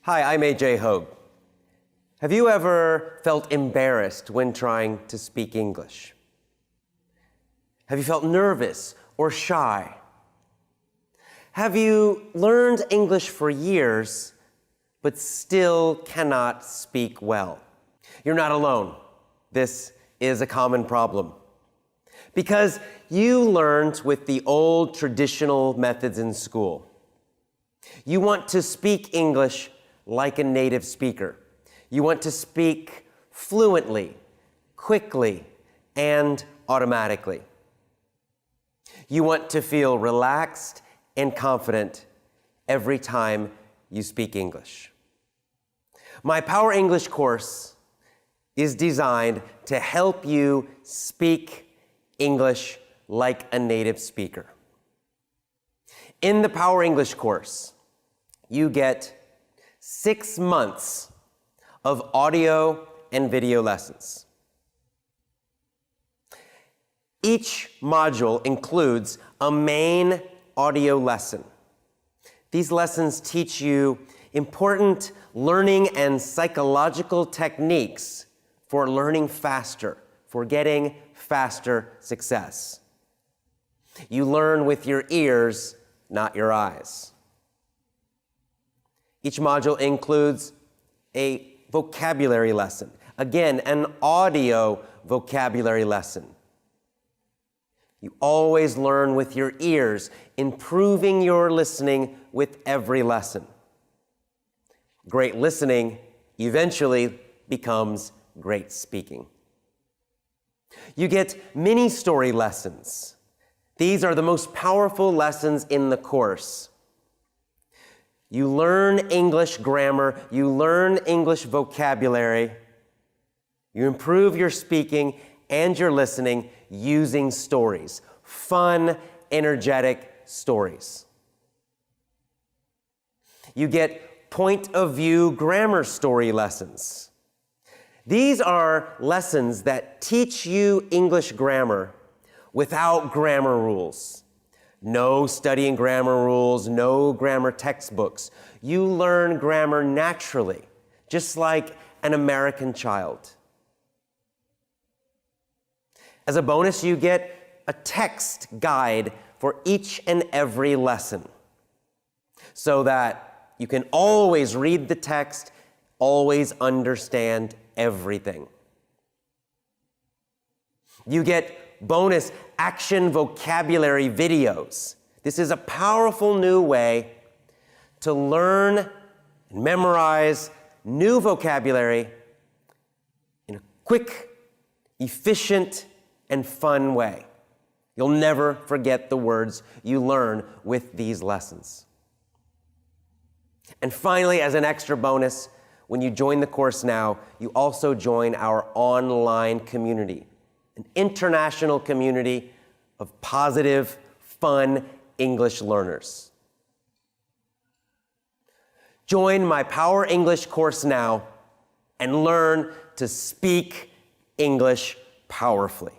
Hi, I'm AJ.Hoge. Have you ever felt embarrassed when trying to speak English? Have you felt nervous or shy? Have you learned English for years but still cannot speak well? You're not alone. This is a common problem. Because you learned with the old traditional methods in school. You want to speak English like a native speaker. You want to speak fluently, quickly, and automatically. You want to feel relaxed and confident every time you speak English. My Power English course is designed to help you speak English like a native speaker. In the Power English course, you get 6 months of audio and video lessons. Each module includes a main audio lesson. These lessons teach you important learning and psychological techniques for learning faster, for getting faster success. You learn with your ears, not your eyes. Each module includes a vocabulary lesson. Again, an audio vocabulary lesson. You always learn with your ears, improving your listening with every lesson. Great listening eventually becomes great speaking. You get mini story lessons. These are the most powerful lessons in the course. You learn English grammar, you learn English vocabulary, you improve your speaking and your listening using stories, fun, energetic stories. You get point of view grammar story lessons. These are lessons that teach you English grammar without grammar rules. No studying grammar rules, no grammar textbooks. You learn grammar naturally, just like an American child. As a bonus, you get a text guide for each and every lesson so that you can always read the text, always understand everything. You get bonus action vocabulary videos. This is a powerful new way to learn and memorize new vocabulary in a quick, efficient, and fun way. You'll never forget the words you learn with these lessons. And finally, as an extra bonus, when you join the course now, you also join our online community, an international community of positive, fun English learners. Join my Power English course now and learn to speak English powerfully.